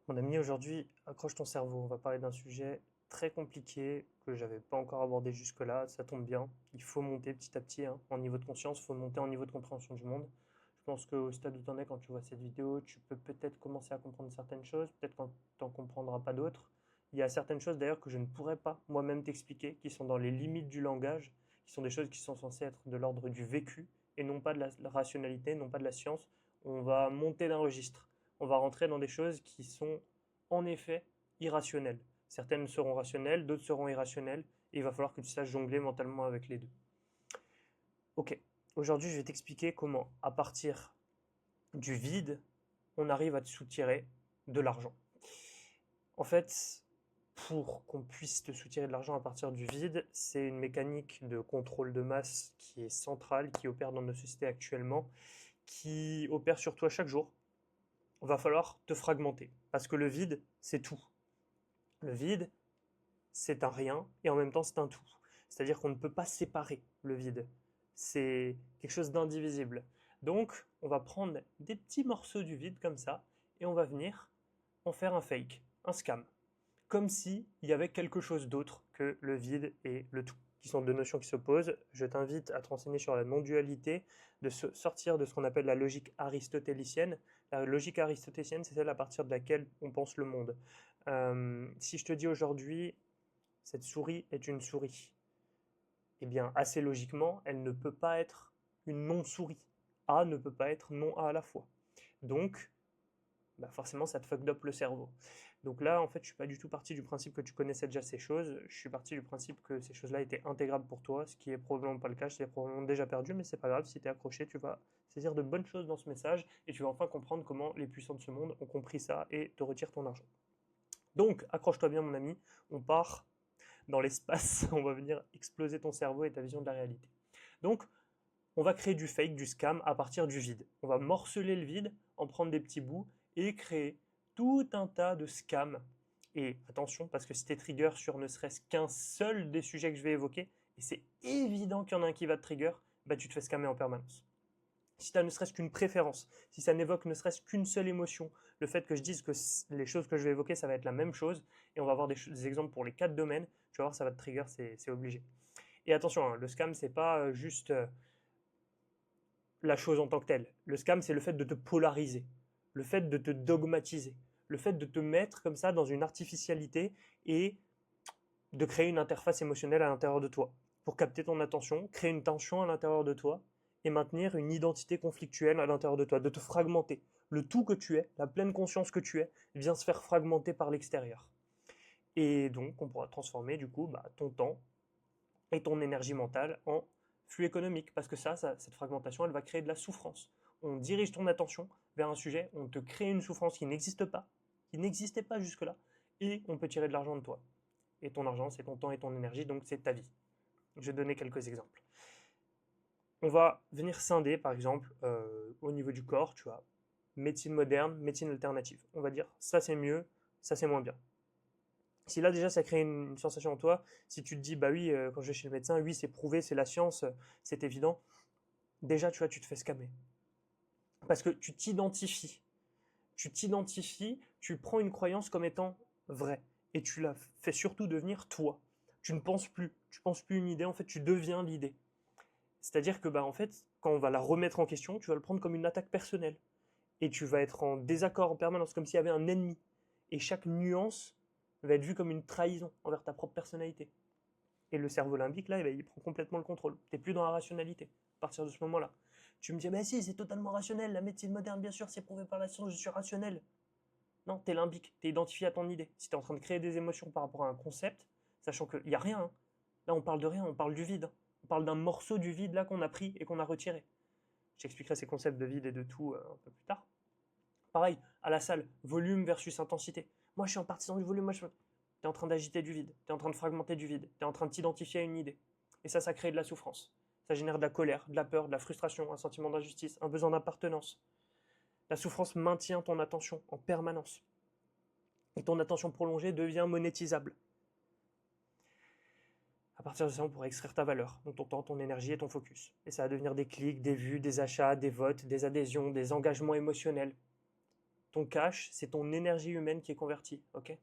Mon ami, aujourd'hui, accroche ton cerveau. On va parler d'un sujet très compliqué que j'avais pas encore abordé jusque-là. Ça tombe bien. Il faut monter petit à petit hein, en niveau de conscience, il faut monter en niveau de compréhension du monde. Je pense qu'au stade où tu en es quand tu vois cette vidéo, tu peux peut-être commencer à comprendre certaines choses, peut-être quand tu n'en comprendras pas d'autres. Il y a certaines choses d'ailleurs que je ne pourrais pas moi-même t'expliquer, qui sont dans les limites du langage, qui sont des choses qui sont censées être de l'ordre du vécu et non pas de la rationalité, non pas de la science. On va monter d'un registre, on va rentrer dans des choses qui sont en effet irrationnelles. Certaines seront rationnelles, d'autres seront irrationnelles, et il va falloir que tu saches jongler mentalement avec les deux. Ok, aujourd'hui je vais t'expliquer comment, à partir du vide, on arrive à te soutirer de l'argent. En fait, pour qu'on puisse te soutirer de l'argent à partir du vide, c'est une mécanique de contrôle de masse qui est centrale, qui opère dans nos sociétés actuellement, qui opère sur toi chaque jour. Il va falloir te fragmenter, parce que le vide, c'est tout. Le vide, c'est un rien et en même temps c'est un tout. C'est-à-dire qu'on ne peut pas séparer le vide. C'est quelque chose d'indivisible. Donc, on va prendre des petits morceaux du vide comme ça et on va venir en faire un fake, un scam. Comme s'il y avait quelque chose d'autre que le vide et le tout, qui sont deux notions qui s'opposent. Je t'invite à te renseigner sur la non-dualité, de sortir de ce qu'on appelle la logique aristotélicienne. La logique aristotélicienne, c'est celle à partir de laquelle on pense le monde. Si je te dis aujourd'hui, cette souris est une souris. Eh bien, assez logiquement, elle ne peut pas être une non-souris. A ne peut pas être non A à la fois. Donc, bah forcément, ça te fuck up le cerveau. Donc là, en fait, je suis pas du tout parti du principe que tu connaissais déjà ces choses. Je suis parti du principe que ces choses-là étaient intégrables pour toi, ce qui est probablement pas le cas. Je t'ai probablement déjà perdu, mais c'est pas grave. Si tu es accroché, tu vas saisir de bonnes choses dans ce message et tu vas enfin comprendre comment les puissants de ce monde ont compris ça et te retirent ton argent. Donc, accroche-toi bien, mon ami. On part dans l'espace, on va venir exploser ton cerveau et ta vision de la réalité. Donc, on va créer du fake, du scam à partir du vide. On va morceler le vide, en prendre des petits bouts et créer tout un tas de scams. Et attention, parce que si tu es trigger sur ne serait-ce qu'un seul des sujets que je vais évoquer, et c'est évident qu'il y en a un qui va te trigger, bah tu te fais scammer en permanence. Si tu as ne serait-ce qu'une préférence, si ça n'évoque ne serait-ce qu'une seule émotion, le fait que je dise que les choses que je vais évoquer, ça va être la même chose, et on va avoir des exemples pour les quatre domaines, tu vas voir, ça va te trigger, c'est obligé. Et attention, hein, le scam, c'est pas juste la chose en tant que telle. Le scam, c'est le fait de te polariser, le fait de te dogmatiser, le fait de te mettre comme ça dans une artificialité et de créer une interface émotionnelle à l'intérieur de toi pour capter ton attention, créer une tension à l'intérieur de toi et maintenir une identité conflictuelle à l'intérieur de toi, de te fragmenter. Le tout que tu es, la pleine conscience que tu es, vient se faire fragmenter par l'extérieur. Et donc, on pourra transformer du coup ton temps et ton énergie mentale en flux économique, parce que cette fragmentation, elle va créer de la souffrance. On dirige ton attention vers un sujet, on te crée une souffrance qui n'existe pas, qui n'existait pas jusque-là, et on peut tirer de l'argent de toi. Et ton argent, c'est ton temps et ton énergie, donc c'est ta vie. Je vais donner quelques exemples. On va venir scinder, par exemple, au niveau du corps, tu vois, médecine moderne, médecine alternative. On va dire, ça c'est mieux, ça c'est moins bien. Si là déjà ça crée une sensation en toi, si tu te dis bah oui, quand je vais chez le médecin, oui c'est prouvé, c'est la science, c'est évident, déjà tu vois, tu te fais scammer. Parce que tu prends une croyance comme étant vraie, et tu la fais surtout devenir toi. Tu penses plus une idée, en fait tu deviens l'idée. C'est-à-dire que bah en fait, quand on va la remettre en question, tu vas le prendre comme une attaque personnelle. Et tu vas être en désaccord en permanence, comme s'il y avait un ennemi. Et chaque nuance va être vue comme une trahison envers ta propre personnalité. Et le cerveau limbique, là, il prend complètement le contrôle. Tu n'es plus dans la rationalité à partir de ce moment-là. Tu me dis, mais si, c'est totalement rationnel, la médecine moderne, bien sûr, c'est prouvé par la science, je suis rationnel. Non, t'es limbique, t'es identifié à ton idée. Si t'es en train de créer des émotions par rapport à un concept, sachant qu'il n'y a rien, hein. Là on parle de rien, on parle du vide. On parle d'un morceau du vide là qu'on a pris et qu'on a retiré. J'expliquerai ces concepts de vide et de tout un peu plus tard. Pareil, à la salle, volume versus intensité. Moi je suis en partisan du volume, moi je... T'es en train d'agiter du vide, t'es en train de fragmenter du vide, t'es en train de t'identifier à une idée. Et ça crée de la souffrance. Ça génère de la colère, de la peur, de la frustration, un sentiment d'injustice, un besoin d'appartenance. La souffrance maintient ton attention en permanence. Et ton attention prolongée devient monétisable. À partir de ça, on pourra extraire ta valeur, donc ton temps, ton énergie et ton focus. Et ça va devenir des clics, des vues, des achats, des votes, des adhésions, des engagements émotionnels. Ton cash, c'est ton énergie humaine qui est convertie, ok?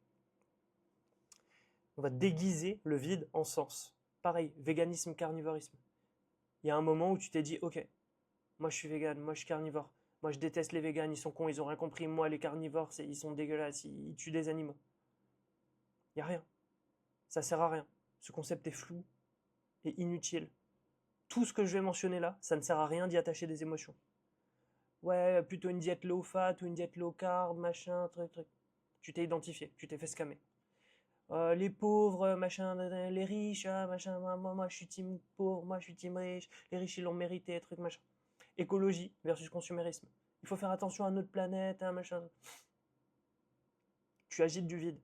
On va déguiser le vide en sens. Pareil, véganisme, carnivorisme. Il y a un moment où tu t'es dit, ok, moi je suis végane, moi je suis carnivore, moi je déteste les véganes, ils sont cons, ils ont rien compris, moi les carnivores, ils sont dégueulasses, ils tuent des animaux. Il n'y a rien, ça sert à rien. Ce concept est flou et inutile. Tout ce que je vais mentionner là, ça ne sert à rien d'y attacher des émotions. Ouais, plutôt une diète low fat ou une diète low carb, machin, truc. Tu t'es identifié, tu t'es fait scammer. Les pauvres, machin, les riches, machin, moi je suis team pauvre, moi je suis team riche, les riches ils l'ont mérité, truc, machin. Écologie versus consumérisme. Il faut faire attention à notre planète, machin. Tu agites du vide.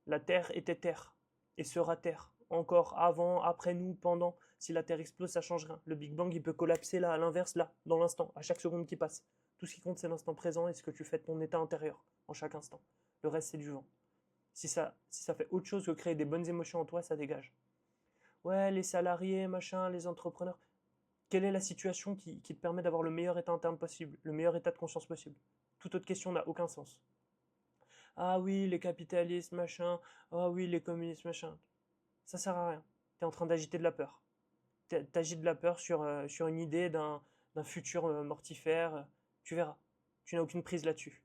La Terre était Terre et sera Terre. Encore avant, après nous, pendant. Si la Terre explose, ça change rien. Le Big Bang, il peut collapser là, à l'inverse, là, dans l'instant, à chaque seconde qui passe. Tout ce qui compte, c'est l'instant présent et ce que tu fais de ton état intérieur, en chaque instant. Le reste, c'est du vent. Si ça fait autre chose que créer des bonnes émotions en toi, ça dégage. Ouais, les salariés, machin, les entrepreneurs. Quelle est la situation qui te permet d'avoir le meilleur état interne possible, le meilleur état de conscience possible? Toute autre question n'a aucun sens. Ah oui, les capitalistes, machin. Ah oui, les communistes, machin. Ça sert à rien. Tu es en train d'agiter de la peur. T'agites de la peur sur une idée d'un futur mortifère. Tu verras. Tu n'as aucune prise là-dessus.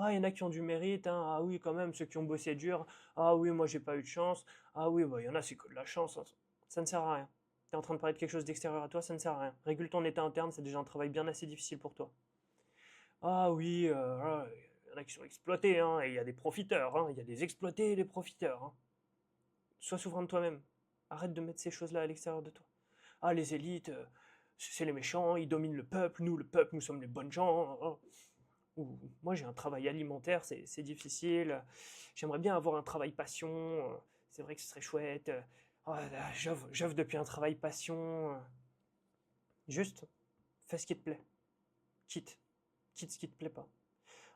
Ah, il y en a qui ont du mérite, hein. Ah oui, quand même, ceux qui ont bossé dur. Ah oui, moi j'ai pas eu de chance. Ah oui, bah, il y en a, c'est que de la chance, hein. Ça ne sert à rien. Tu es en train de parler de quelque chose d'extérieur à toi, ça ne sert à rien. Régule ton état interne, c'est déjà un travail bien assez difficile pour toi. Ah oui, il y en a qui sont exploités, hein, et il y a des profiteurs, hein, il y a des exploités et des profiteurs, hein. Sois souverain de toi-même. Arrête de mettre ces choses-là à l'extérieur de toi. Ah, les élites, c'est les méchants, ils dominent le peuple, nous, le peuple, nous sommes les bonnes gens, hein. Ou, moi, j'ai un travail alimentaire, c'est difficile. J'aimerais bien avoir un travail passion, c'est vrai que ce serait chouette. Oh là, j'œuvre depuis un travail passion. Juste, fais ce qui te plaît. Quitte. Quitte ce qui te plaît pas.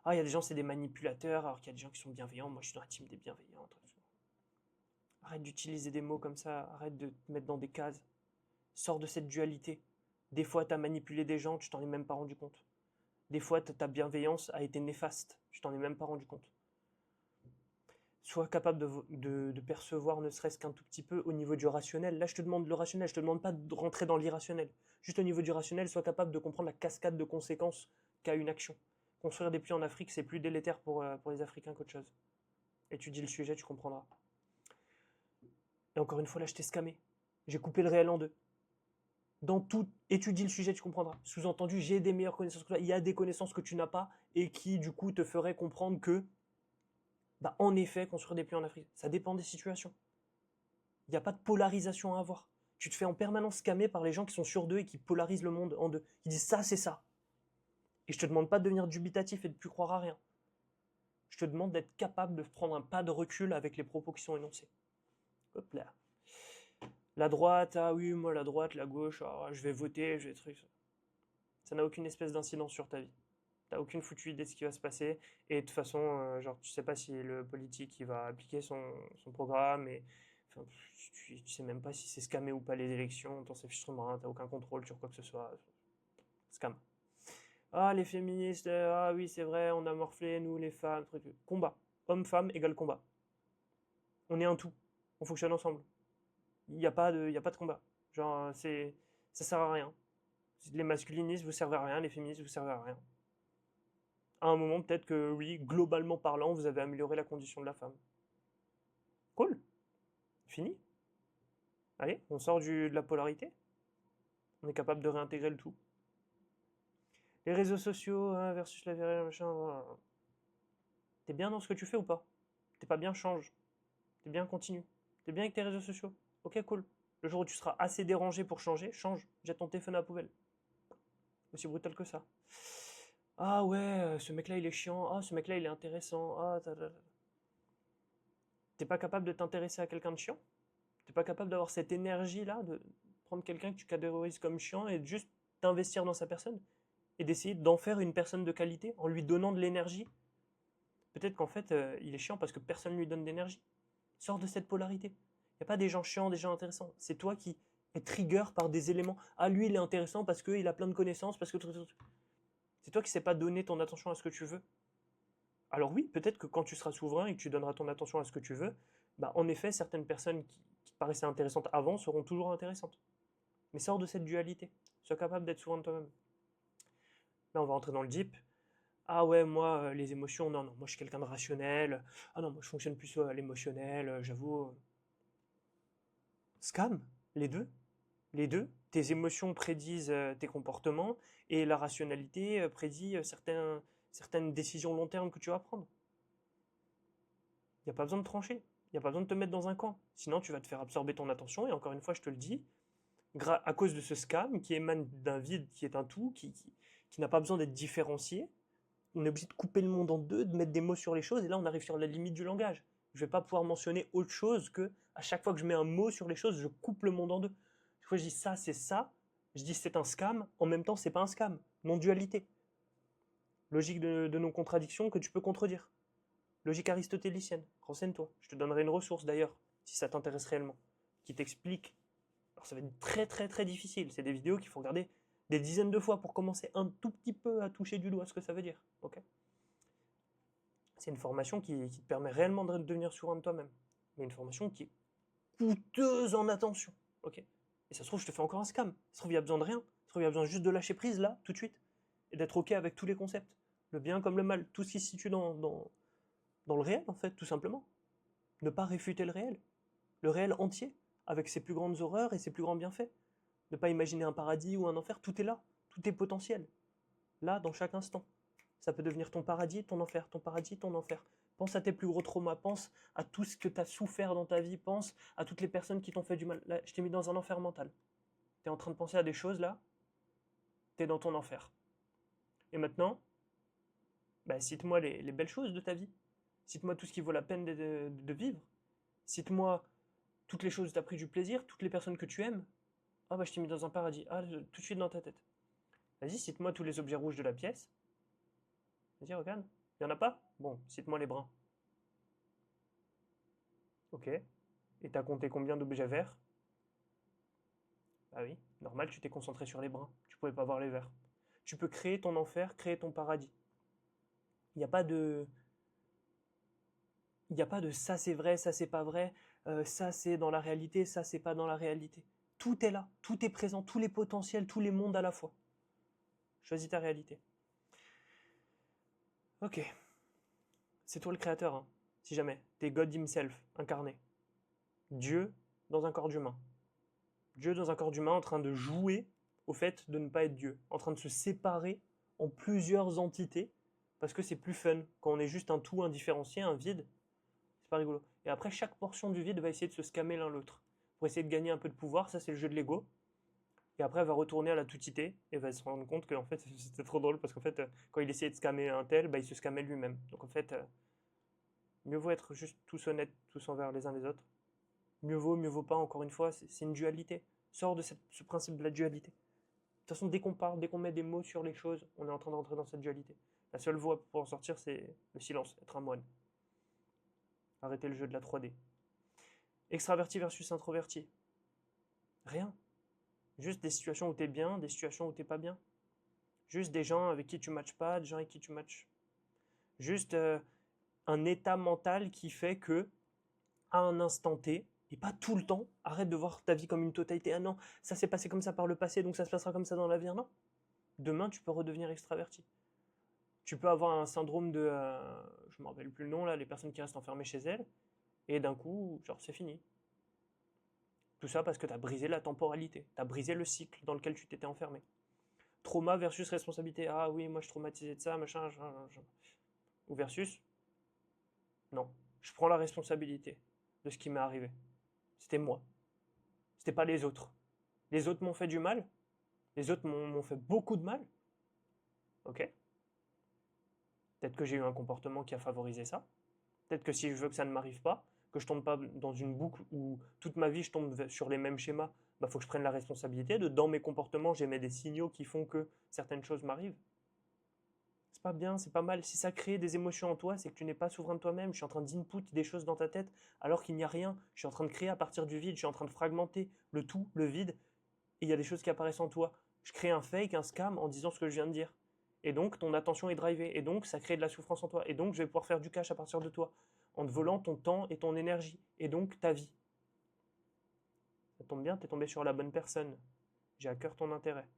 Ah, il y a des gens, c'est des manipulateurs, alors qu'il y a des gens qui sont bienveillants. Moi, je suis dans la team des bienveillants. Arrête d'utiliser des mots comme ça. Arrête de te mettre dans des cases. Sors de cette dualité. Des fois, tu as manipulé des gens, tu t'en es même pas rendu compte. Des fois, ta bienveillance a été néfaste, tu t'en es même pas rendu compte. Sois capable de percevoir ne serait-ce qu'un tout petit peu au niveau du rationnel. Là, je te demande le rationnel, je te demande pas de rentrer dans l'irrationnel. Juste au niveau du rationnel, sois capable de comprendre la cascade de conséquences qu'a une action. Construire des puits en Afrique, c'est plus délétère pour les Africains qu'autre chose. Étudie le sujet, tu comprendras. Et encore une fois, là, je t'ai scamé. J'ai coupé le réel en deux. Dans tout, étudie le sujet, tu comprendras. Sous-entendu, j'ai des meilleures connaissances que toi. Il y a des connaissances que tu n'as pas et qui, du coup, te feraient comprendre que, bah, en effet, construire des puits en Afrique, ça dépend des situations. Il n'y a pas de polarisation à avoir. Tu te fais en permanence scammer par les gens qui sont sur deux et qui polarisent le monde en deux. Qui disent ça, c'est ça. Et je te demande pas de devenir dubitatif et de plus croire à rien. Je te demande d'être capable de prendre un pas de recul avec les propos qui sont énoncés. Hop là. La droite, ah oui, moi la droite, la gauche, ah, je vais voter, je vais truc. Ça n'a aucune espèce d'incidence sur ta vie. T'as aucune foutue idée de ce qui va se passer. Et de toute façon, genre, tu sais pas si le politique il va appliquer son programme. Et enfin, tu sais même pas si c'est scamé ou pas les élections. T'en sais fichement rien, t'as aucun contrôle sur quoi que ce soit. Scam. Ah, les féministes, ah oui, c'est vrai, on a morflé, nous, les femmes, truc. Combat. Homme-femme égale combat. On est un tout. On fonctionne ensemble. Il y a pas de combat. Genre, ça sert à rien. Les masculinistes, vous servez à rien. Les féministes, vous servez à rien. À un moment, peut-être que oui, globalement parlant, vous avez amélioré la condition de la femme. Cool. Fini. Allez, on sort de la polarité. On est capable de réintégrer le tout. Les réseaux sociaux hein, versus la vérité, machin. Voilà. T'es bien dans ce que tu fais ou pas? T'es pas bien, change. T'es bien, continue. T'es bien avec tes réseaux sociaux? Ok, cool. Le jour où tu seras assez dérangé pour changer, change. Jette ton téléphone à la poubelle. Aussi brutal que ça. Ah ouais, ce mec-là il est chiant. Ah, ce mec-là il est intéressant. Ah, t'es pas capable de t'intéresser à quelqu'un de chiant? T'es pas capable d'avoir cette énergie-là, de prendre quelqu'un que tu catégorises comme chiant et de juste t'investir dans sa personne et d'essayer d'en faire une personne de qualité en lui donnant de l'énergie? Peut-être qu'en fait, il est chiant parce que personne ne lui donne d'énergie. Sors de cette polarité. Il n'y a pas des gens chiants, des gens intéressants. C'est toi qui es trigger par des éléments. Ah, lui, il est intéressant parce qu'il a plein de connaissances, parce que... C'est toi qui ne sais pas donner ton attention à ce que tu veux. Alors oui, peut-être que quand tu seras souverain et que tu donneras ton attention à ce que tu veux, bah en effet, certaines personnes qui te paraissaient intéressantes avant seront toujours intéressantes. Mais sors de cette dualité. Sois capable d'être souverain de toi-même. Là, on va rentrer dans le deep. Ah ouais, moi, les émotions, non, non, moi je suis quelqu'un de rationnel. Ah non, moi je fonctionne plus à l'émotionnel, j'avoue. Scam, les deux. Les deux. Tes émotions prédisent tes comportements et la rationalité prédit certaines décisions long terme que tu vas prendre. Il n'y a pas besoin de trancher. Il n'y a pas besoin de te mettre dans un camp. Sinon, tu vas te faire absorber ton attention. Et encore une fois, je te le dis, à cause de ce scam qui émane d'un vide qui est un tout, qui n'a pas besoin d'être différencié, on est obligé de couper le monde en deux, de mettre des mots sur les choses, et là on arrive sur la limite du langage. Je ne vais pas pouvoir mentionner autre chose que, à chaque fois que je mets un mot sur les choses, je coupe le monde en deux. Chaque fois que je dis ça, c'est ça, je dis c'est un scam, en même temps c'est pas un scam, non-dualité. Logique de non-contradiction que tu peux contredire. Logique aristotélicienne, renseigne-toi. Je te donnerai une ressource d'ailleurs, si ça t'intéresse réellement, qui t'explique. Alors ça va être très très très difficile, c'est des vidéos qu'il faut regarder des dizaines de fois pour commencer un tout petit peu à toucher du doigt ce que ça veut dire. Ok. C'est une formation qui te permet réellement de devenir souverain de toi-même. Mais une formation qui est coûteuse en attention. Ok. Et ça se trouve, je te fais encore un scam. Ça se trouve, il n'y a besoin de rien. Ça se trouve, il y a besoin juste de lâcher prise là, tout de suite. Et d'être ok avec tous les concepts. Le bien comme le mal. Tout ce qui se situe dans le réel, en fait, tout simplement. Ne pas réfuter le réel. Le réel entier, avec ses plus grandes horreurs et ses plus grands bienfaits. Ne pas imaginer un paradis ou un enfer, tout est là. Tout est potentiel. Là, dans chaque instant. Ça peut devenir ton paradis, ton enfer, ton paradis, ton enfer. Pense à tes plus gros traumas, pense à tout ce que tu as souffert dans ta vie, pense à toutes les personnes qui t'ont fait du mal. Là, je t'ai mis dans un enfer mental. Tu es en train de penser à des choses là, tu es dans ton enfer. Et maintenant, bah, cite-moi les belles choses de ta vie. Cite-moi tout ce qui vaut la peine de vivre. Cite-moi toutes les choses où tu as pris du plaisir, toutes les personnes que tu aimes. Ah bah je t'ai mis dans un paradis. Ah, tout de suite dans ta tête. Vas-y, cite-moi tous les objets rouges de la pièce. Vas-y, regarde. Il n'y en a pas? Bon, cite-moi les bruns. Ok. Et t'as compté combien d'objets verts? Ah oui, normal, tu t'es concentré sur les bruns. Tu pouvais pas voir les verts. Tu peux créer ton enfer, créer ton paradis. Il n'y a pas de... Il n'y a pas de ça c'est vrai, ça c'est pas vrai, ça c'est dans la réalité, ça c'est pas dans la réalité. Tout est là, tout est présent, tous les potentiels, tous les mondes à la fois. Choisis ta réalité. Ok, c'est toi le créateur, hein. Si jamais. T'es God himself, incarné. Dieu dans un corps d'humain. Dieu dans un corps d'humain en train de jouer au fait de ne pas être Dieu, en train de se séparer en plusieurs entités, parce que c'est plus fun. Quand on est juste un tout indifférencié, un vide, c'est pas rigolo. Et après, chaque portion du vide va essayer de se scammer l'un l'autre, pour essayer de gagner un peu de pouvoir, ça c'est le jeu de l'ego. Et après, elle va retourner à la toutité, et va se rendre compte qu'en fait, c'était trop drôle, parce qu'en fait, quand il essayait de scammer un tel, bah, il se scammait lui-même. Donc en fait, mieux vaut être juste tous honnêtes, tous envers les uns les autres. Mieux vaut pas, encore une fois, c'est une dualité. Sors de ce principe de la dualité. De toute façon, dès qu'on parle, dès qu'on met des mots sur les choses, on est en train d'entrer dans cette dualité. La seule voie pour en sortir, c'est le silence, être un moine. Arrêter le jeu de la 3D. Extraverti versus introverti. Rien. Juste des situations où t'es bien, des situations où t'es pas bien. Juste des gens avec qui tu matches pas, des gens avec qui tu matches. Juste un état mental qui fait que, à un instant T, et pas tout le temps, arrête de voir ta vie comme une totalité. Ah non, ça s'est passé comme ça par le passé, donc ça se passera comme ça dans l'avenir. Non. Demain, tu peux redevenir extraverti. Tu peux avoir un syndrome de... je ne me rappelle plus le nom, là, les personnes qui restent enfermées chez elles, et d'un coup, genre, c'est fini. Tout ça parce que tu as brisé la temporalité, tu as brisé le cycle dans lequel tu t'étais enfermé. Trauma versus responsabilité. Ah oui, moi je suis traumatisé de ça, machin. Ou versus, non, je prends la responsabilité de ce qui m'est arrivé. C'était moi. C'était pas les autres. Les autres m'ont fait du mal. Les autres m'ont fait beaucoup de mal. Ok. Peut-être que j'ai eu un comportement qui a favorisé ça. Peut-être que si je veux que ça ne m'arrive pas, que je tombe pas dans une boucle où toute ma vie je tombe sur les mêmes schémas, bah faut que je prenne la responsabilité de dans mes comportements j'émets des signaux qui font que certaines choses m'arrivent. C'est pas bien, c'est pas mal. Si ça crée des émotions en toi, c'est que tu n'es pas souverain de toi-même. Je suis en train d'input des choses dans ta tête alors qu'il n'y a rien. Je suis en train de créer à partir du vide. Je suis en train de fragmenter le tout, le vide. Et il y a des choses qui apparaissent en toi. Je crée un fake, un scam en disant ce que je viens de dire. Et donc, ton attention est drivée. Et donc, ça crée de la souffrance en toi. Et donc, je vais pouvoir faire du cash à partir de toi, en te volant ton temps et ton énergie. Et donc, ta vie. Ça tombe bien, tu es tombé sur la bonne personne. J'ai à cœur ton intérêt.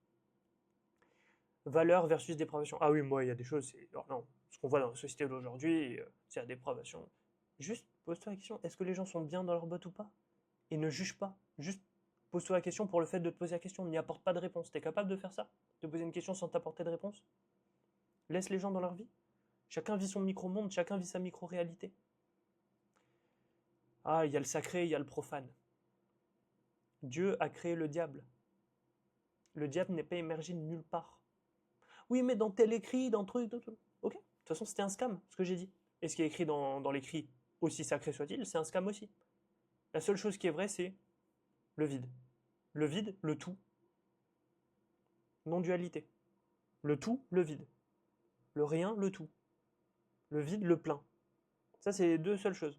Valeur versus dépravation. Ah oui, moi, il y a des choses, non, ce qu'on voit dans la société d'aujourd'hui, c'est la dépravation. Juste, pose-toi la question, est-ce que les gens sont bien dans leur botte ou pas? Et ne juge pas. Juste, pose-toi la question pour le fait de te poser la question. N'y apporte pas de réponse. T'es capable de faire ça? De poser une question sans t'apporter de réponse? Laisse les gens dans leur vie. Chacun vit son micro-monde, chacun vit sa micro-réalité. Ah, il y a le sacré, il y a le profane. Dieu a créé le diable. Le diable n'est pas émergé de nulle part. Oui, mais dans tel écrit, dans truc, ok. De toute façon, c'était un scam, ce que j'ai dit. Et ce qui est écrit dans l'écrit, aussi sacré soit-il, c'est un scam aussi. La seule chose qui est vraie, c'est le vide. Le vide, le tout. Non-dualité. Le tout, le vide. Le rien, le tout. Le vide, le plein. Ça, c'est les deux seules choses.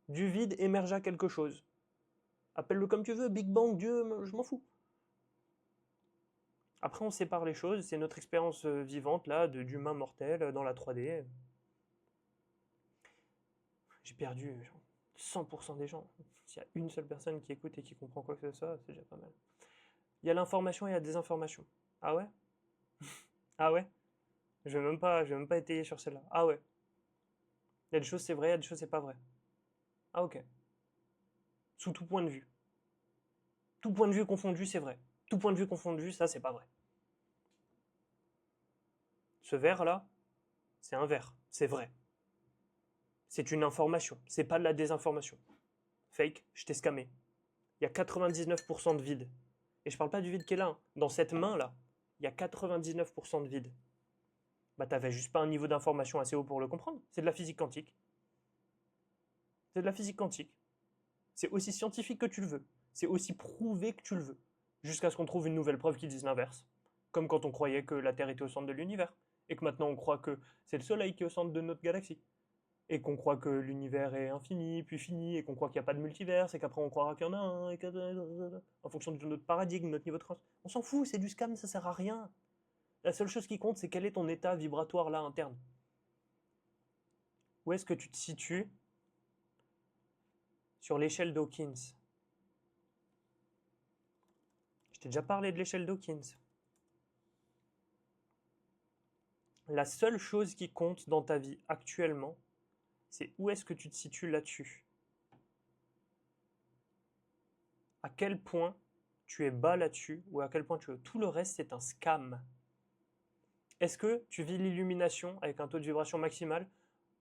Du vide émergea quelque chose. Appelle-le comme tu veux, Big Bang, Dieu, je m'en fous. Après, on sépare les choses, c'est notre expérience vivante, là, d'humain mortel dans la 3D. J'ai perdu 100% des gens. S'il y a une seule personne qui écoute et qui comprend quoi que ce soit, c'est déjà pas mal. Il y a l'information et la désinformation. Ah ouais? Ah ouais? Je vais même pas étayer sur celle-là. Ah ouais? Il y a des choses c'est vrai, il y a des choses c'est pas vrai. Ah ok. Sous tout point de vue. Tout point de vue confondu, c'est vrai. Tout point de vue confondu, ça c'est pas vrai. Ce verre-là, c'est un verre. C'est vrai. C'est une information. C'est pas de la désinformation. Fake, je t'ai scamé. Il y a 99% de vide. Et je parle pas du vide qui est là. Hein. Dans cette main-là, il y a 99% de vide. Bah t'avais juste pas un niveau d'information assez haut pour le comprendre. C'est de la physique quantique. C'est de la physique quantique. C'est aussi scientifique que tu le veux. C'est aussi prouvé que tu le veux. Jusqu'à ce qu'on trouve une nouvelle preuve qui dise l'inverse. Comme quand on croyait que la Terre était au centre de l'univers. Et que maintenant on croit que c'est le Soleil qui est au centre de notre galaxie. Et qu'on croit que l'univers est infini, puis fini, et qu'on croit qu'il n'y a pas de multivers, et qu'après on croira qu'il y en a un, et en fonction de notre paradigme, notre niveau de croissance. On s'en fout, c'est du scam, ça sert à rien. La seule chose qui compte, c'est quel est ton état vibratoire là interne. Où est-ce que tu te situes sur l'échelle d'Hawkins? Je t'ai déjà parlé de l'échelle d'Hawkins. La seule chose qui compte dans ta vie actuellement, c'est où est-ce que tu te situes là-dessus. À quel point tu es bas là-dessus, ou à quel point tu veux. Tout le reste, c'est un scam. Est-ce que tu vis l'illumination avec un taux de vibration maximal?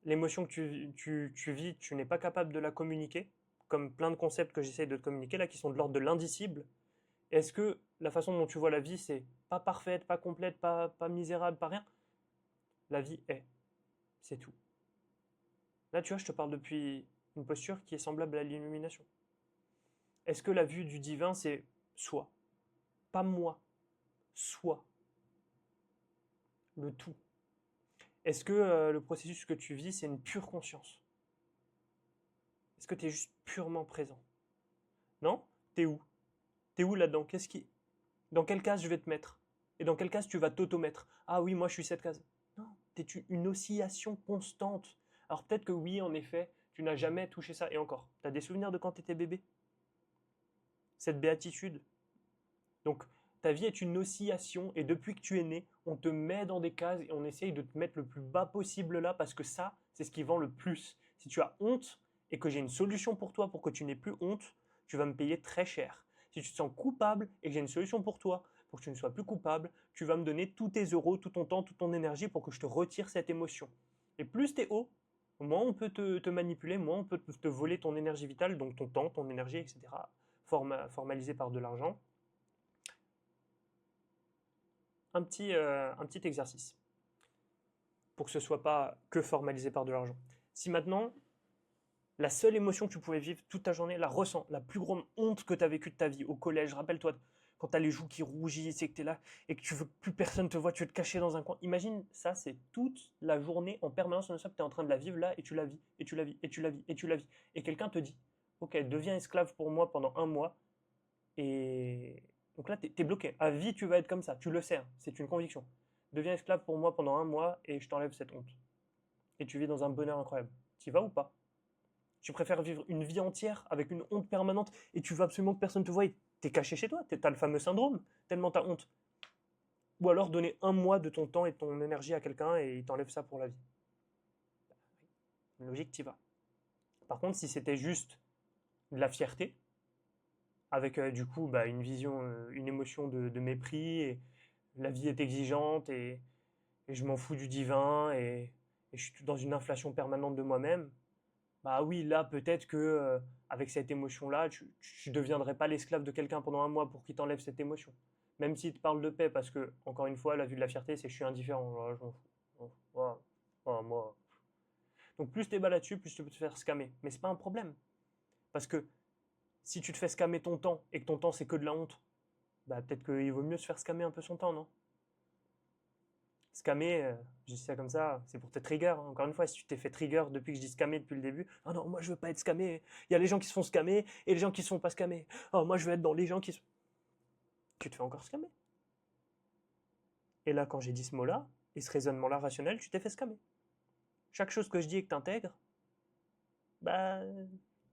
L'émotion que tu vis, tu n'es pas capable de la communiquer, comme plein de concepts que j'essaie de te communiquer là, qui sont de l'ordre de l'indicible. Est-ce que la façon dont tu vois la vie, c'est pas parfaite, pas complète, pas misérable, pas rien? La vie est. C'est tout. Là, tu vois, je te parle depuis une posture qui est semblable à l'illumination. Est-ce que la vue du divin, c'est soi? Pas moi, soi, le tout. Est-ce que le processus que tu vis, c'est une pure conscience? Est-ce que tu es juste purement présent? Non? T'es où? T'es où là-dedans? Dans quelle case je vais te mettre? Et dans quelle case tu vas t'auto-mettre? Ah oui, moi je suis cette case. Non, t'es une oscillation constante. Alors peut-être que oui, en effet, tu n'as jamais touché ça. Et encore, t'as des souvenirs de quand t'étais bébé? Cette béatitude. Donc, ta vie est une oscillation et depuis que tu es né, on te met dans des cases et on essaye de te mettre le plus bas possible là parce que ça, c'est ce qui vend le plus. Si tu as honte et que j'ai une solution pour toi pour que tu n'aies plus honte, tu vas me payer très cher. Si tu te sens coupable et que j'ai une solution pour toi pour que tu ne sois plus coupable, tu vas me donner tous tes euros, tout ton temps, toute ton énergie pour que je te retire cette émotion. Et plus tu es haut, moins on peut te manipuler, moins on peut te voler ton énergie vitale, donc ton temps, ton énergie, etc. Formalisé par de l'argent. Un petit exercice pour que ce soit pas que formalisé par de l'argent. Si maintenant, la seule émotion que tu pouvais vivre toute ta journée, la ressens, la plus grande honte que tu as vécue de ta vie au collège, rappelle-toi, quand tu as les joues qui rougissent et que tu es là et que tu veux que plus personne te voit, tu veux te cacher dans un coin. Imagine ça, c'est toute la journée en permanence, non-stop, tu es en train de la vivre là et tu la vis, et tu la vis, et tu la vis, et tu la vis. Et quelqu'un te dit, ok, deviens esclave pour moi pendant un mois, et donc là, tu es bloqué. À vie, tu vas être comme ça, tu le sais, hein, c'est une conviction. Deviens esclave pour moi pendant 1 mois et je t'enlève cette honte. Et tu vis dans un bonheur incroyable. T'y vas ou pas? Tu préfères vivre une vie entière avec une honte permanente et tu veux absolument que personne te voie et t'es caché chez toi, t'as le fameux syndrome, tellement t'as honte. Ou alors donner 1 mois de ton temps et de ton énergie à quelqu'un et il t'enlève ça pour la vie. Logique, t'y vas. Par contre, si c'était juste de la fierté, avec du coup une vision, une émotion de mépris, et la vie est exigeante et je m'en fous du divin et je suis dans une inflation permanente de moi-même, bah oui, là peut-être que avec cette émotion-là, tu deviendrais pas l'esclave de quelqu'un pendant 1 mois pour qu'il t'enlève cette émotion. Même s'il te parle de paix, parce que, encore une fois, la vue de la fierté, c'est je suis indifférent, voilà, je m'en fous. Voilà. Voilà, moi. Donc plus t'es bas là-dessus, plus tu peux te faire scammer. Mais c'est pas un problème. Parce que si tu te fais scammer ton temps et que ton temps c'est que de la honte, bah peut-être qu'il vaut mieux se faire scammer un peu son temps, non? Scammer, je dis ça comme ça, c'est pour te trigger, hein. Encore une fois, si tu t'es fait trigger depuis que je dis scammer depuis le début, ah non, moi je veux pas être scamé. Il y a les gens qui se font scammer et les gens qui se font pas scammer. Oh, moi je veux être dans les gens qui se. Tu te fais encore scammer. Et là, quand j'ai dit ce mot-là, et ce raisonnement-là rationnel, tu t'es fait scammer. Chaque chose que je dis et que t'intègres, bah,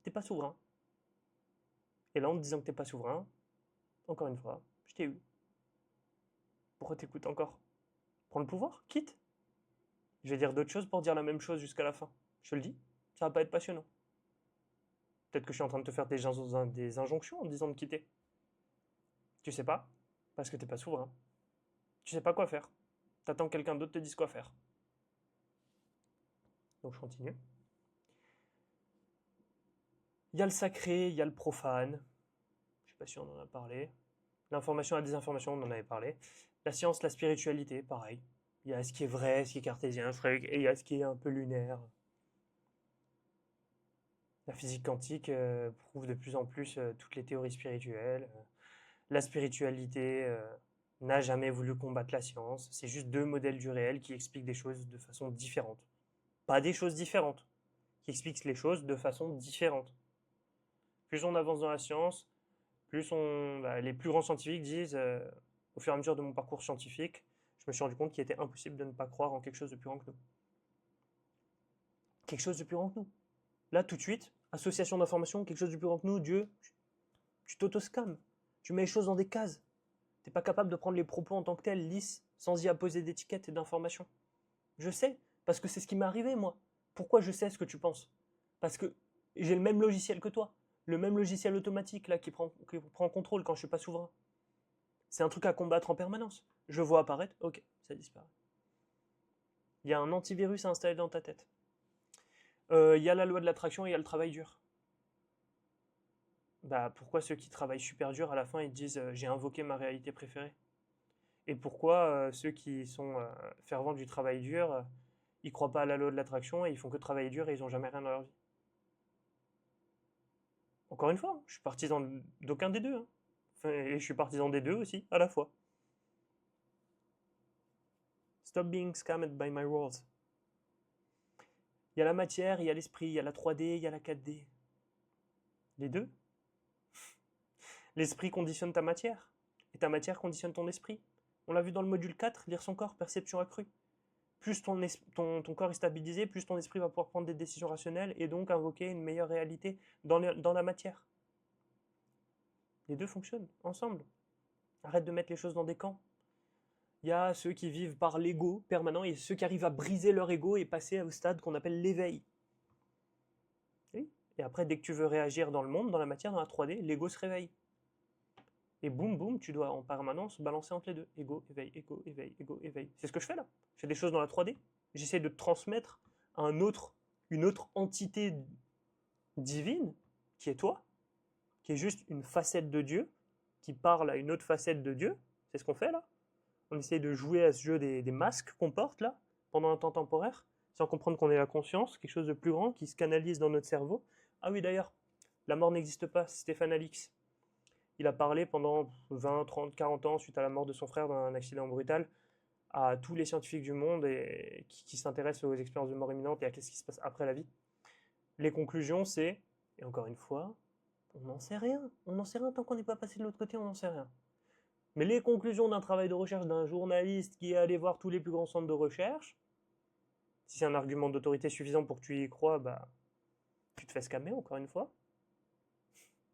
t'es pas souverain. Et là, en te disant que t'es pas souverain, encore une fois, je t'ai eu. Pourquoi t'écoutes encore? Prends le pouvoir, quitte. Je vais dire d'autres choses pour dire la même chose jusqu'à la fin. Je te le dis, ça va pas être passionnant. Peut-être que je suis en train de te faire des injonctions en te disant de quitter. Tu sais pas, parce que t'es pas souverain. Tu sais pas quoi faire. T'attends que quelqu'un d'autre te dise quoi faire. Donc je continue. Il y a le sacré, il y a le profane. Je sais pas si on en a parlé. L'information et la désinformation, on en avait parlé. La science, la spiritualité, pareil. Il y a ce qui est vrai, ce qui est cartésien, et il y a ce qui est un peu lunaire. La physique quantique prouve de plus en plus toutes les théories spirituelles. La spiritualité n'a jamais voulu combattre la science. C'est juste deux modèles du réel qui expliquent des choses de façon différente. Pas des choses différentes, qui expliquent les choses de façon différente. Plus on avance dans la science, les plus grands scientifiques disent, au fur et à mesure de mon parcours scientifique, je me suis rendu compte qu'il était impossible de ne pas croire en quelque chose de plus grand que nous. Quelque chose de plus grand que nous. Là, tout de suite, association d'informations, quelque chose de plus grand que nous, Dieu, tu t'auto-scammes. Tu mets les choses dans des cases. T'es pas capable de prendre les propos en tant que tels, lisses, sans y apposer d'étiquettes et d'informations. Je sais, parce que c'est ce qui m'est arrivé, moi. Pourquoi je sais ce que tu penses? Parce que j'ai le même logiciel que toi. Le même logiciel automatique là qui prend contrôle quand je suis pas souverain. C'est un truc à combattre en permanence. Je vois apparaître, ok, ça disparaît. Il y a un antivirus à installer dans ta tête. Il y a la loi de l'attraction et il y a le travail dur. Bah pourquoi ceux qui travaillent super dur à la fin ils disent j'ai invoqué ma réalité préférée? Et pourquoi ceux qui sont fervents du travail dur, ils croient pas à la loi de l'attraction et ils font que travailler dur et ils ont jamais rien dans leur vie? Encore une fois, je suis partisan d'aucun des deux, hein. Enfin, et je suis partisan des deux aussi, à la fois. Stop being scammed by my words. Il y a la matière, il y a l'esprit, il y a la 3D, il y a la 4D. Les deux. L'esprit conditionne ta matière, et ta matière conditionne ton esprit. On l'a vu dans le module 4, lire son corps, perception accrue. Plus ton corps est stabilisé, plus ton esprit va pouvoir prendre des décisions rationnelles et donc invoquer une meilleure réalité dans la matière. Les deux fonctionnent ensemble. Arrête de mettre les choses dans des camps. Il y a ceux qui vivent par l'ego permanent et ceux qui arrivent à briser leur ego et passer au stade qu'on appelle l'éveil. Oui. Et après, dès que tu veux réagir dans le monde, dans la matière, dans la 3D, l'ego se réveille. Et boum, boum, tu dois en permanence balancer entre les deux. Ego, éveil, ego, éveil, ego, éveil. C'est ce que je fais là. Je fais des choses dans la 3D. J'essaie de transmettre à une autre entité divine, qui est toi, qui est juste une facette de Dieu, qui parle à une autre facette de Dieu. C'est ce qu'on fait là. On essaye de jouer à ce jeu des masques qu'on porte là, pendant un temps temporaire, sans comprendre qu'on est la conscience, quelque chose de plus grand qui se canalise dans notre cerveau. Ah oui, d'ailleurs, la mort n'existe pas, c'est Stéphane Alix. Il a parlé pendant 20, 30, 40 ans, suite à la mort de son frère dans un accident brutal, à tous les scientifiques du monde et qui s'intéressent aux expériences de mort imminente et à ce qui se passe après la vie. Les conclusions, c'est, et encore une fois, on n'en sait rien. On n'en sait rien tant qu'on n'est pas passé de l'autre côté, on n'en sait rien. Mais les conclusions d'un travail de recherche d'un journaliste qui est allé voir tous les plus grands centres de recherche, si c'est un argument d'autorité suffisant pour que tu y crois, bah, tu te fais scammer encore une fois.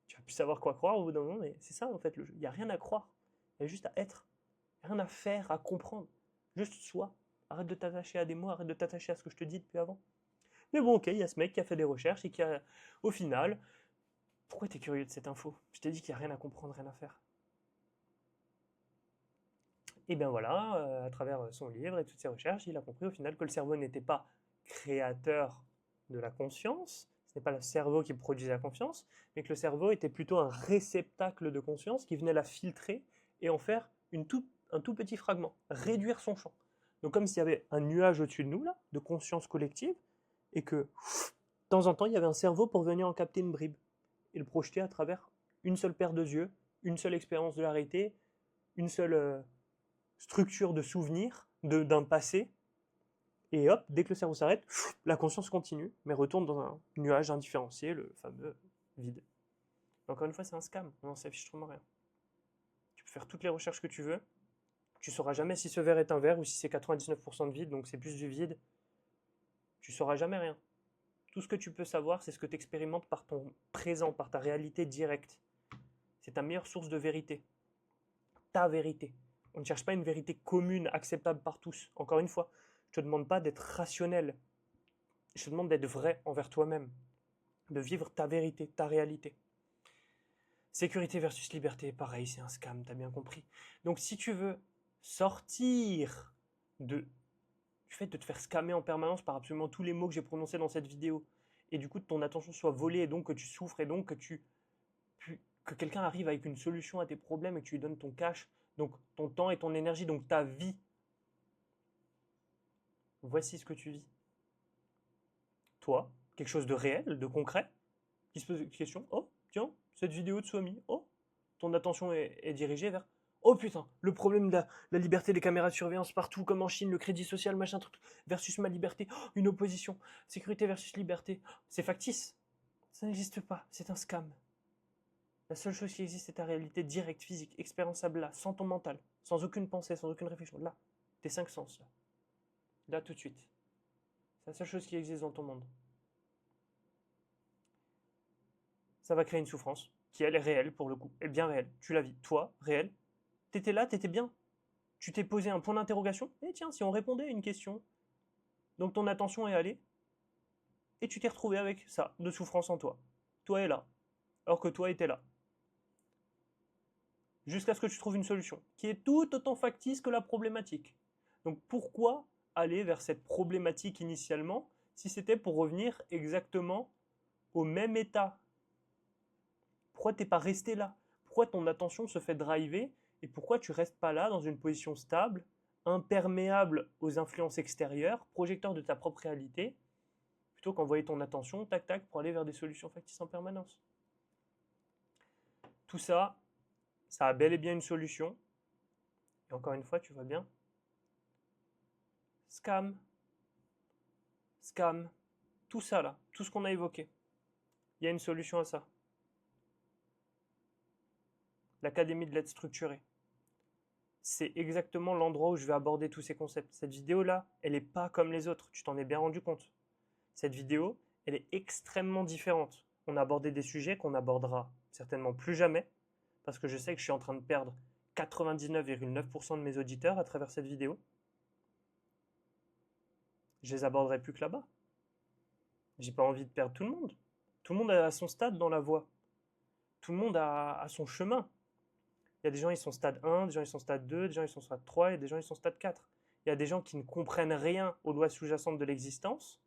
Tu vas plus savoir quoi croire au bout d'un moment, mais c'est ça en fait le jeu. Il n'y a rien à croire, il y a juste à être. Il n'y a rien à faire, à comprendre. Juste sois. Arrête de t'attacher à des mots, arrête de t'attacher à ce que je te dis depuis avant. Mais bon, ok, il y a ce mec qui a fait des recherches et qui a, au final, pourquoi t'es curieux de cette info? Je t'ai dit qu'il n'y a rien à comprendre, rien à faire. Et bien voilà, à travers son livre et toutes ses recherches, il a compris au final que le cerveau n'était pas créateur de la conscience, ce n'est pas le cerveau qui produisait la conscience, mais que le cerveau était plutôt un réceptacle de conscience qui venait la filtrer et en faire un tout petit fragment, réduire son champ. Donc comme s'il y avait un nuage au-dessus de nous, là, de conscience collective, et que de temps en temps, il y avait un cerveau pour venir en capter une bribe et le projeter à travers une seule paire de yeux, une seule expérience de la réalité, une seule structure de souvenir d'un passé, et hop, dès que le cerveau s'arrête, la conscience continue, mais retourne dans un nuage indifférencié, le fameux vide. Encore une fois, c'est un scam, on n'en sait fichtrement rien. Tu peux faire toutes les recherches que tu veux, tu sauras jamais si ce verre est un verre ou si c'est 99% de vide, donc c'est plus du vide. Tu sauras jamais rien. Tout ce que tu peux savoir, c'est ce que tu expérimentes par ton présent, par ta réalité directe. C'est ta meilleure source de vérité. Ta vérité. On ne cherche pas une vérité commune, acceptable par tous. Encore une fois, je ne te demande pas d'être rationnel. Je te demande d'être vrai envers toi-même. De vivre ta vérité, ta réalité. Sécurité versus liberté, pareil, c'est un scam, t'as bien compris. Donc si tu veux sortir du fait de te faire scammer en permanence par absolument tous les mots que j'ai prononcés dans cette vidéo, et du coup que ton attention soit volée, et donc que tu souffres, et donc que quelqu'un arrive avec une solution à tes problèmes et que tu lui donnes ton cash, donc ton temps et ton énergie, donc ta vie, voici ce que tu vis. Toi, quelque chose de réel, de concret, qui se pose une question, oh, tiens, cette vidéo de Swami, oh, ton attention est dirigée vers, oh putain, le problème de la liberté des caméras de surveillance partout, comme en Chine, le crédit social, machin, truc, versus ma liberté, oh, une opposition, sécurité versus liberté, c'est factice, ça n'existe pas, c'est un scam. La seule chose qui existe, c'est ta réalité directe, physique, expériençable là, sans ton mental, sans aucune pensée, sans aucune réflexion, là, tes cinq sens, là tout de suite. C'est la seule chose qui existe dans ton monde. Ça va créer une souffrance qui, elle, est réelle pour le coup, est bien réelle. Tu la vis, toi, réelle. T'étais là, t'étais bien. Tu t'es posé un point d'interrogation. Et tiens, si on répondait à une question. Donc ton attention est allée. Et tu t'es retrouvé avec ça, de souffrance en toi. Toi est là. Alors que toi était là. Jusqu'à ce que tu trouves une solution, qui est tout autant factice que la problématique. Donc pourquoi aller vers cette problématique initialement, si c'était pour revenir exactement au même état? Pourquoi t'es pas resté là? Pourquoi ton attention se fait driver et pourquoi tu restes pas là dans une position stable, imperméable aux influences extérieures, projecteur de ta propre réalité, plutôt qu'envoyer ton attention, tac tac, pour aller vers des solutions factices en permanence? Tout ça, ça a bel et bien une solution. Et encore une fois, tu vois bien, scam, scam, tout ça là, tout ce qu'on a évoqué, il y a une solution à ça. L'Académie de l'aide structurée. C'est exactement l'endroit où je vais aborder tous ces concepts. Cette vidéo-là, elle n'est pas comme les autres, tu t'en es bien rendu compte. Cette vidéo, elle est extrêmement différente. On a abordé des sujets qu'on n'abordera certainement plus jamais, parce que je sais que je suis en train de perdre 99,9% de mes auditeurs à travers cette vidéo. Je les aborderai plus que là-bas. J'ai pas envie de perdre tout le monde. Tout le monde a son stade dans la voie. Tout le monde a son chemin. Il y a des gens, ils sont stade 1, des gens, ils sont stade 2, des gens, ils sont stade 3, et des gens, ils sont stade 4. Il y a des gens qui ne comprennent rien aux lois sous-jacentes de l'existence.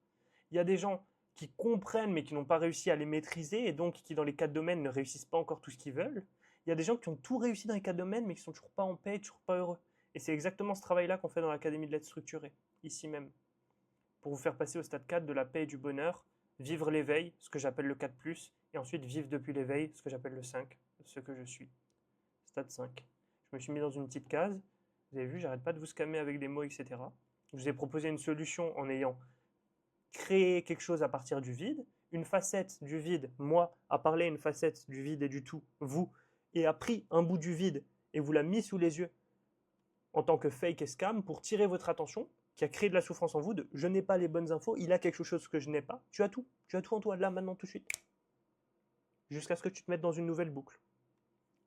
Il y a des gens qui comprennent, mais qui n'ont pas réussi à les maîtriser, et donc qui, dans les 4 domaines, ne réussissent pas encore tout ce qu'ils veulent. Il y a des gens qui ont tout réussi dans les 4 domaines, mais qui sont toujours pas en paix, toujours pas heureux. Et c'est exactement ce travail-là qu'on fait dans l'Académie de l'aide structurée, ici même. Pour vous faire passer au stade 4 de la paix et du bonheur, vivre l'éveil, ce que j'appelle le 4+, et ensuite vivre depuis l'éveil, ce que j'appelle le 5, ce que je suis. Stade 5. Je me suis mis dans une petite case. Vous avez vu, j'arrête pas de vous scammer avec des mots, etc. Je vous ai proposé une solution en ayant créé quelque chose à partir du vide, une facette du vide, moi, a parlé une facette du vide et du tout, vous, et a pris un bout du vide et vous l'a mis sous les yeux en tant que fake et scam pour tirer votre attention, qui a créé de la souffrance en vous, de je n'ai pas les bonnes infos, il a quelque chose que je n'ai pas, tu as tout en toi, là, maintenant, tout de suite. Jusqu'à ce que tu te mettes dans une nouvelle boucle.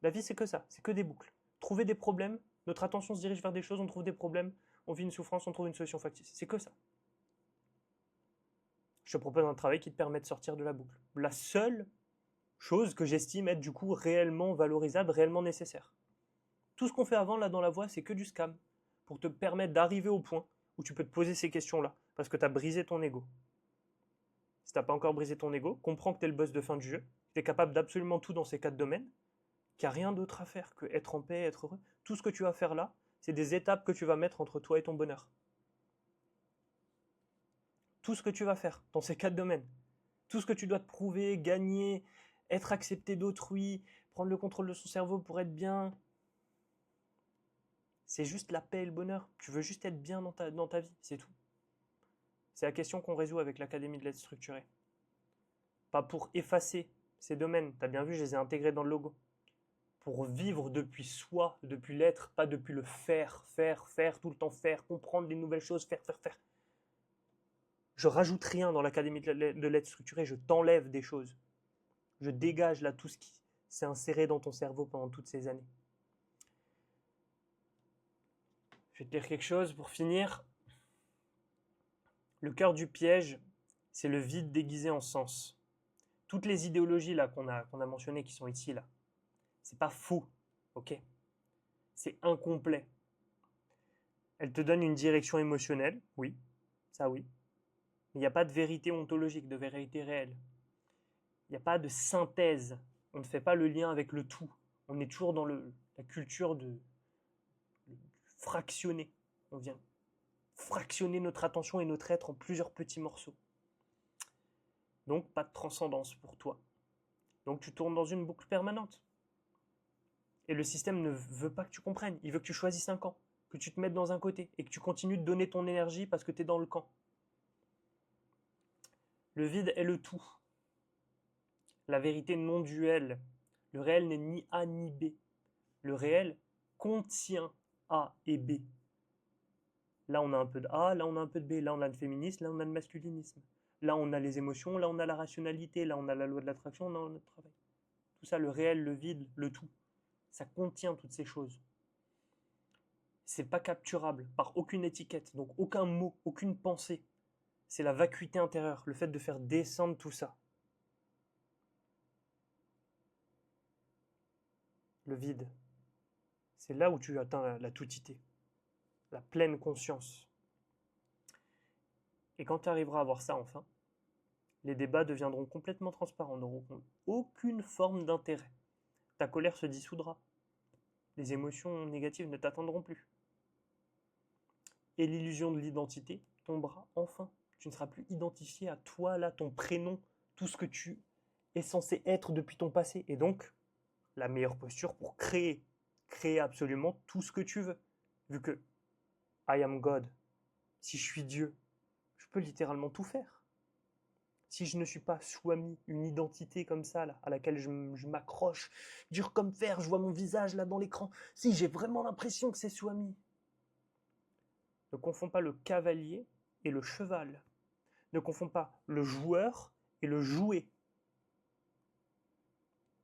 La vie, c'est que ça, c'est que des boucles. Trouver des problèmes, notre attention se dirige vers des choses, on trouve des problèmes, on vit une souffrance, on trouve une solution factice. C'est que ça. Je te propose un travail qui te permet de sortir de la boucle. La seule chose que j'estime être du coup réellement valorisable, réellement nécessaire. Tout ce qu'on fait avant, là, dans la voie, c'est que du scam. Pour te permettre d'arriver au point où tu peux te poser ces questions-là. Parce que tu as brisé ton ego. Si tu n'as pas encore brisé ton ego, comprends que tu es le boss de fin du jeu, que tu es capable d'absolument tout dans ces 4 domaines, qu'il n'y a rien d'autre à faire que être en paix, être heureux. Tout ce que tu vas faire là, c'est des étapes que tu vas mettre entre toi et ton bonheur. Tout ce que tu vas faire dans ces 4 domaines, tout ce que tu dois te prouver, gagner, être accepté d'autrui, prendre le contrôle de son cerveau pour être bien, c'est juste la paix et le bonheur. Tu veux juste être bien dans ta vie, c'est tout. C'est la question qu'on résout avec l'Académie de l'aide structurée. Pas pour effacer ces domaines, tu as bien vu, je les ai intégrés dans le logo. Pour vivre depuis soi, depuis l'être, pas depuis le faire, tout le temps faire, comprendre des nouvelles choses, faire. Je rajoute rien dans l'Académie de l'aide structurée, je t'enlève des choses. Je dégage là tout ce qui s'est inséré dans ton cerveau pendant toutes ces années. Je vais te dire quelque chose pour finir. Le cœur du piège, c'est le vide déguisé en sens. Toutes les idéologies là qu'on a mentionnées, qui sont ici, là, c'est pas faux, ok? C'est incomplet. Elles te donnent une direction émotionnelle, oui, ça oui. Mais il n'y a pas de vérité ontologique, de vérité réelle. Il n'y a pas de synthèse. On ne fait pas le lien avec le tout. On est toujours dans la culture du fractionner. On vient fractionner notre attention et notre être en plusieurs petits morceaux. Donc, pas de transcendance pour toi. Donc, tu tournes dans une boucle permanente. Et le système ne veut pas que tu comprennes. Il veut que tu choisisses un camp, que tu te mettes dans un côté et que tu continues de donner ton énergie parce que tu es dans le camp. Le vide est le tout. La vérité non duelle. Le réel n'est ni A ni B. Le réel contient A et B. Là, on a un peu de A, là, on a un peu de B. Là, on a le féminisme, là, on a le masculinisme. Là, on a les émotions, là, on a la rationalité, là, on a la loi de l'attraction, là, on a notre travail. Tout ça, le réel, le vide, le tout. Ça contient toutes ces choses. C'est pas capturable par aucune étiquette, donc aucun mot, aucune pensée. C'est la vacuité intérieure, le fait de faire descendre tout ça. Le vide. C'est là où tu atteins la toutité, la pleine conscience. Et quand tu arriveras à voir ça enfin, les débats deviendront complètement transparents, n'auront aucune forme d'intérêt. Ta colère se dissoudra. Les émotions négatives ne t'atteindront plus. Et l'illusion de l'identité tombera enfin. Tu ne seras plus identifié à toi, là, ton prénom, tout ce que tu es censé être depuis ton passé. Et donc, la meilleure posture pour créer absolument tout ce que tu veux. Vu que I am God, si je suis Dieu, je peux littéralement tout faire. Si je ne suis pas Swami, une identité comme ça, là, à laquelle je m'accroche, dur comme fer, je vois mon visage là dans l'écran, si j'ai vraiment l'impression que c'est Swami. Ne confonds pas le cavalier et le cheval. Ne confonds pas le joueur et le jouet.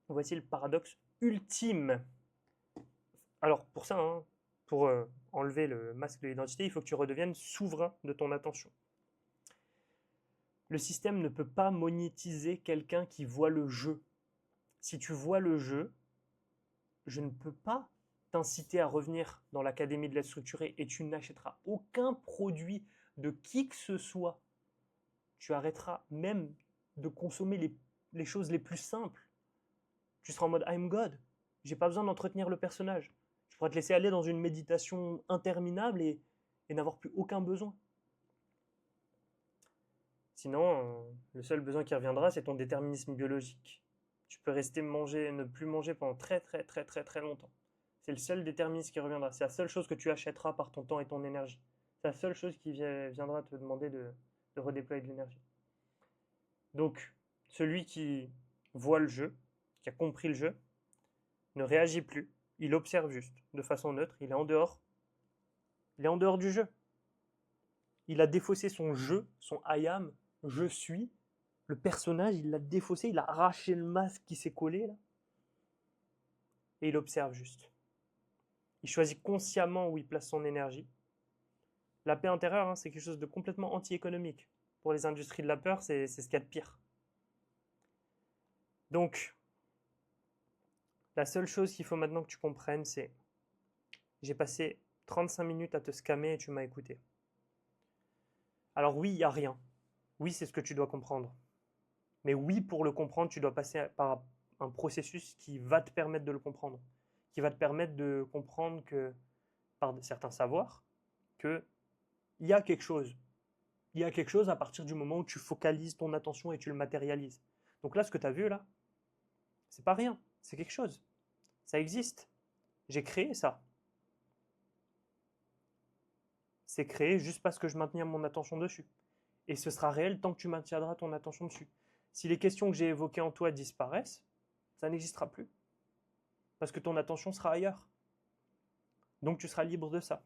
Voici le paradoxe ultime. Alors pour ça, hein, pour enlever le masque de l'identité, il faut que tu redeviennes souverain de ton attention. Le système ne peut pas monétiser quelqu'un qui voit le jeu. Si tu vois le jeu, je ne peux pas t'inciter à revenir dans l'Académie de l'aide structurée et tu n'achèteras aucun produit de qui que ce soit. Tu arrêteras même de consommer les choses les plus simples. Tu seras en mode I'm God. J'ai pas besoin d'entretenir le personnage. Je pourrais te laisser aller dans une méditation interminable et n'avoir plus aucun besoin. Sinon, le seul besoin qui reviendra, c'est ton déterminisme biologique. Tu peux rester ne plus manger pendant très longtemps. C'est le seul déterminisme qui reviendra. C'est la seule chose que tu achèteras par ton temps et ton énergie. C'est la seule chose qui viendra te demander de redéployer de l'énergie. Donc, celui qui voit le jeu, qui a compris le jeu, ne réagit plus, Il observe juste, de façon neutre, il est en dehors. Il est en dehors du jeu. Il a défaussé son je, son I am, je suis. Le personnage, il l'a défaussé, il a arraché le masque qui s'est collé là. Et il observe juste. Il choisit consciemment où il place son énergie. La paix intérieure, hein, c'est quelque chose de complètement anti-économique. Pour les industries de la peur, c'est ce qu'il y a de pire. Donc, la seule chose qu'il faut maintenant que tu comprennes, c'est j'ai passé 35 minutes à te scammer et tu m'as écouté. Alors oui, il n'y a rien. Oui, c'est ce que tu dois comprendre. Mais oui, pour le comprendre, tu dois passer par un processus qui va te permettre de le comprendre. Qui va te permettre de comprendre que, par certains savoirs, qu'il y a quelque chose. Il y a quelque chose à partir du moment où tu focalises ton attention et tu le matérialises. Donc là, ce que tu as vu là, c'est pas rien, c'est quelque chose. Ça existe. J'ai créé ça. C'est créé juste parce que je maintiens mon attention dessus. Et ce sera réel tant que tu maintiendras ton attention dessus. Si les questions que j'ai évoquées en toi disparaissent, ça n'existera plus. Parce que ton attention sera ailleurs. Donc tu seras libre de ça.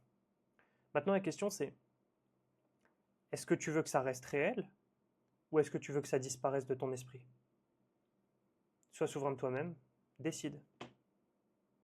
Maintenant la question c'est, est-ce que tu veux que ça reste réel ou est-ce que tu veux que ça disparaisse de ton esprit? Sois souverain de toi-même, décide.